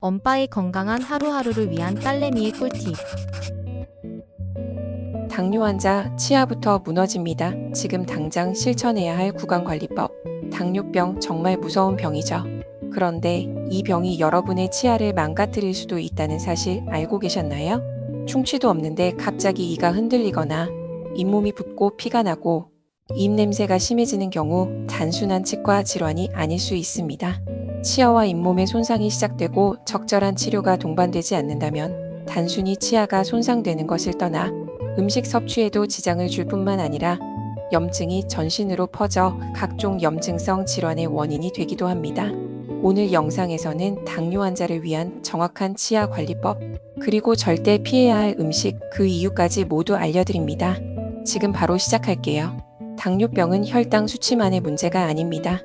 엄빠의 건강한 하루하루를 위한 딸내미의 꿀팁. 당뇨 환자 치아부터 무너집니다. 지금 당장 실천해야 할 구강관리법. 당뇨병 정말 무서운 병이죠. 그런데 이 병이 여러분의 치아를 망가뜨릴 수도 있다는 사실 알고 계셨나요? 충치도 없는데 갑자기 이가 흔들리거나 잇몸이 붓고 피가 나고 입 냄새가 심해지는 경우 단순한 치과 질환이 아닐 수 있습니다. 치아와 잇몸의 손상이 시작되고 적절한 치료가 동반되지 않는다면 단순히 치아가 손상되는 것을 떠나 음식 섭취에도 지장을 줄 뿐만 아니라 염증이 전신으로 퍼져 각종 염증성 질환의 원인이 되기도 합니다. 오늘 영상에서는 당뇨 환자를 위한 정확한 치아 관리법, 그리고 절대 피해야 할 음식, 그 이유까지 모두 알려드립니다. 지금 바로 시작할게요. 당뇨병은 혈당 수치만의 문제가 아닙니다.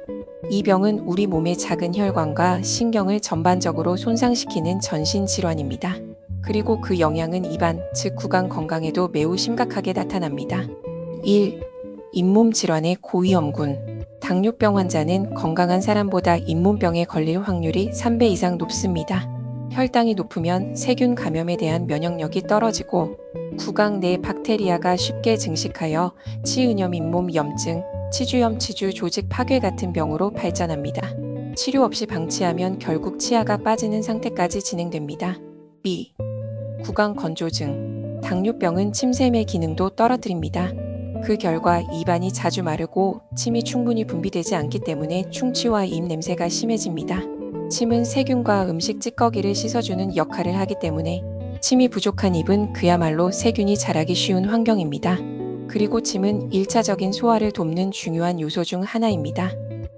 이 병은 우리 몸의 작은 혈관과 신경을 전반적으로 손상시키는 전신 질환입니다. 그리고 그 영향은 입안, 즉 구강 건강에도 매우 심각하게 나타납니다. 1. 잇몸 질환의 고위험군. 당뇨병 환자는 건강한 사람보다 잇몸병에 걸릴 확률이 3배 이상 높습니다. 혈당이 높으면 세균 감염에 대한 면역력이 떨어지고 구강 내 박테리아가 쉽게 증식하여 치은염, 잇몸 염증, 치주염, 치주 조직 파괴 같은 병으로 발전합니다. 치료 없이 방치하면 결국 치아가 빠지는 상태까지 진행됩니다. 2. 구강 건조증. 당뇨병은 침샘의 기능도 떨어뜨립니다. 그 결과 입안이 자주 마르고 침이 충분히 분비되지 않기 때문에 충치와 입 냄새가 심해집니다. 침은 세균과 음식 찌꺼기를 씻어주는 역할을 하기 때문에 침이 부족한 입은 그야말로 세균이 자라기 쉬운 환경입니다. 그리고 침은 1차적인 소화를 돕는 중요한 요소 중 하나입니다.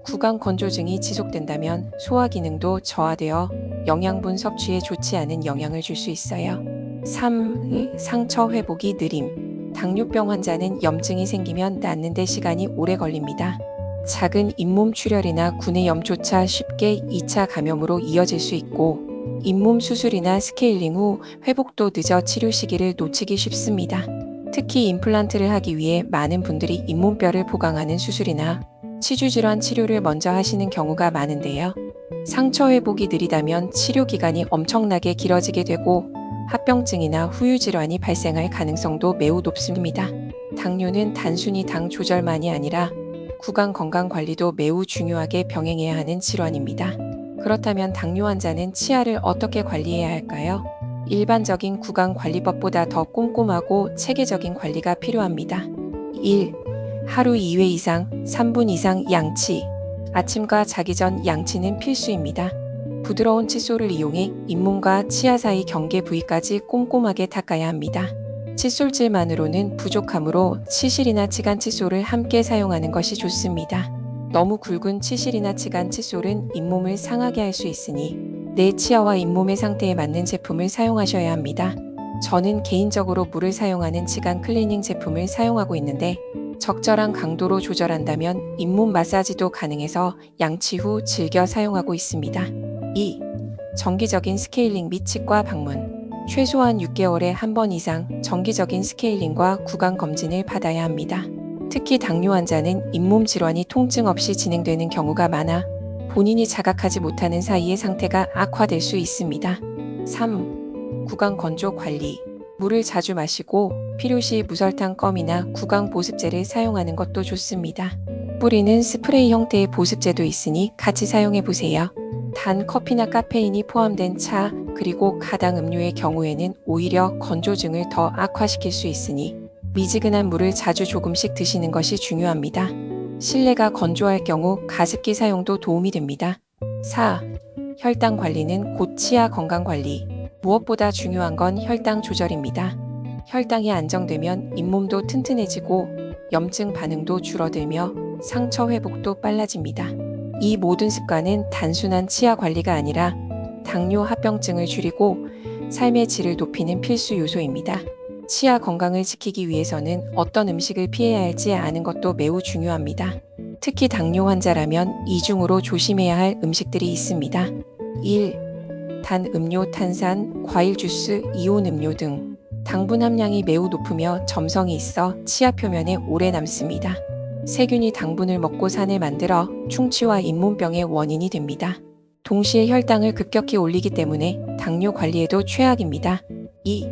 구강 건조증이 지속된다면 소화 기능도 저하되어 영양분 섭취에 좋지 않은 영향을 줄 수 있어요. 3. 상처 회복이 느림. 당뇨병 환자는 염증이 생기면 낫는 데 시간이 오래 걸립니다. 작은 잇몸 출혈이나 구내염조차 쉽게 2차 감염으로 이어질 수 있고 잇몸 수술이나 스케일링 후 회복도 늦어 치료 시기를 놓치기 쉽습니다. 특히 임플란트를 하기 위해 많은 분들이 잇몸뼈를 보강하는 수술이나 치주질환 치료를 먼저 하시는 경우가 많은데요. 상처 회복이 느리다면 치료 기간이 엄청나게 길어지게 되고 합병증이나 후유질환이 발생할 가능성도 매우 높습니다. 당뇨는 단순히 당 조절만이 아니라 구강 건강 관리도 매우 중요하게 병행해야 하는 질환입니다. 그렇다면 당뇨 환자는 치아를 어떻게 관리해야 할까요? 일반적인 구강 관리법보다 더 꼼꼼하고 체계적인 관리가 필요합니다. 1. 하루 2회 이상, 3분 이상 양치. 아침과 자기 전 양치는 필수입니다. 부드러운 칫솔을 이용해 잇몸과 치아 사이 경계 부위까지 꼼꼼하게 닦아야 합니다. 칫솔질만으로는 부족하므로 치실이나 치간 칫솔을 함께 사용하는 것이 좋습니다. 너무 굵은 치실이나 치간 칫솔은 잇몸을 상하게 할 수 있으니 내 치아와 잇몸의 상태에 맞는 제품을 사용하셔야 합니다. 저는 개인적으로 물을 사용하는 치간 클리닝 제품을 사용하고 있는데 적절한 강도로 조절한다면 잇몸 마사지도 가능해서 양치 후 즐겨 사용하고 있습니다. 2. 정기적인 스케일링 및 치과 방문. 최소한 6개월에 한 번 이상 정기적인 스케일링과 구강 검진을 받아야 합니다. 특히 당뇨 환자는 잇몸 질환이 통증 없이 진행되는 경우가 많아 본인이 자각하지 못하는 사이에 상태가 악화될 수 있습니다. 3. 구강 건조 관리. 물을 자주 마시고 필요시 무설탕 껌이나 구강 보습제를 사용하는 것도 좋습니다. 뿌리는 스프레이 형태의 보습제도 있으니 같이 사용해 보세요. 단 커피나 카페인이 포함된 차, 그리고 가당 음료의 경우에는 오히려 건조증을 더 악화시킬 수 있으니 미지근한 물을 자주 조금씩 드시는 것이 중요합니다. 실내가 건조할 경우 가습기 사용도 도움이 됩니다. 4. 혈당 관리는 곧 치아 건강 관리. 무엇보다 중요한 건 혈당 조절입니다. 혈당이 안정되면 잇몸도 튼튼해지고 염증 반응도 줄어들며 상처 회복도 빨라집니다. 이 모든 습관은 단순한 치아 관리가 아니라 당뇨 합병증을 줄이고 삶의 질을 높이는 필수 요소입니다. 치아 건강을 지키기 위해서는 어떤 음식을 피해야 할지 아는 것도 매우 중요합니다. 특히 당뇨 환자라면 이중으로 조심해야 할 음식들이 있습니다. 1. 단 음료, 탄산, 과일 주스, 이온 음료 등. 당분 함량이 매우 높으며 점성이 있어 치아 표면에 오래 남습니다. 세균이 당분을 먹고 산을 만들어 충치와 잇몸병의 원인이 됩니다. 동시에 혈당을 급격히 올리기 때문에 당뇨 관리에도 최악입니다. 2.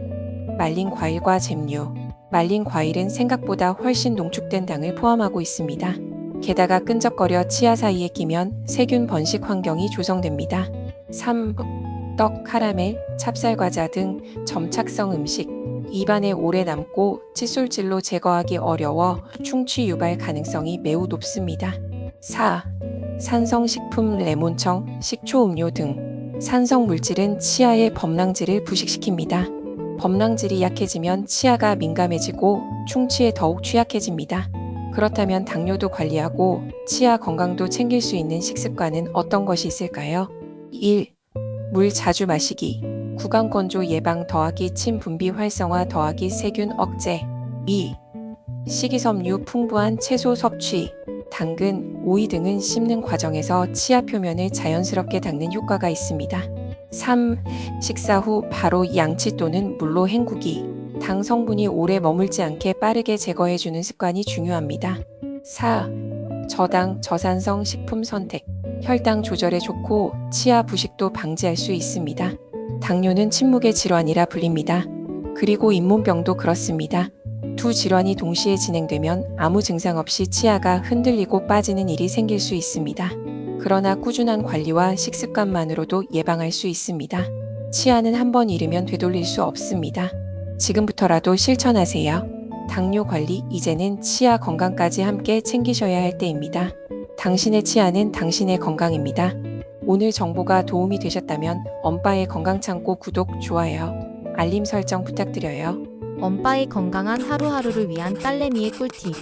말린 과일과 잼류. 말린 과일은 생각보다 훨씬 농축된 당을 포함하고 있습니다. 게다가 끈적거려 치아 사이에 끼면 세균 번식 환경이 조성됩니다. 3. 떡, 카라멜, 찹쌀과자 등 점착성 음식. 입안에 오래 남고 칫솔질로 제거하기 어려워 충치 유발 가능성이 매우 높습니다. 4. 산성식품, 레몬청, 식초 음료 등. 산성 물질은 치아의 범랑질을 부식시킵니다. 범랑질이 약해지면 치아가 민감해지고 충치에 더욱 취약해집니다. 그렇다면 당뇨도 관리하고 치아 건강도 챙길 수 있는 식습관은 어떤 것이 있을까요? 1. 물 자주 마시기. 구강건조 예방 더하기 침 분비 활성화 더하기 세균 억제. 2. 식이섬유 풍부한 채소 섭취. 당근, 오이 등은 씹는 과정에서 치아 표면을 자연스럽게 닦는 효과가 있습니다. 3. 식사 후 바로 양치 또는 물로 헹구기. 당 성분이 오래 머물지 않게 빠르게 제거해주는 습관이 중요합니다. 4. 저당, 저산성 식품 선택. 혈당 조절에 좋고 치아 부식도 방지할 수 있습니다. 당뇨는 침묵의 질환이라 불립니다. 그리고 잇몸병도 그렇습니다. 두 질환이 동시에 진행되면 아무 증상 없이 치아가 흔들리고 빠지는 일이 생길 수 있습니다. 그러나 꾸준한 관리와 식습관만으로도 예방할 수 있습니다. 치아는 한번 잃으면 되돌릴 수 없습니다. 지금부터라도 실천하세요. 당뇨 관리, 이제는 치아 건강까지 함께 챙기셔야 할 때입니다. 당신의 치아는 당신의 건강입니다. 오늘 정보가 도움이 되셨다면 엄빠의 건강창고 구독, 좋아요, 알림 설정 부탁드려요. 엄빠의 건강한 하루하루를 위한 딸내미의 꿀팁.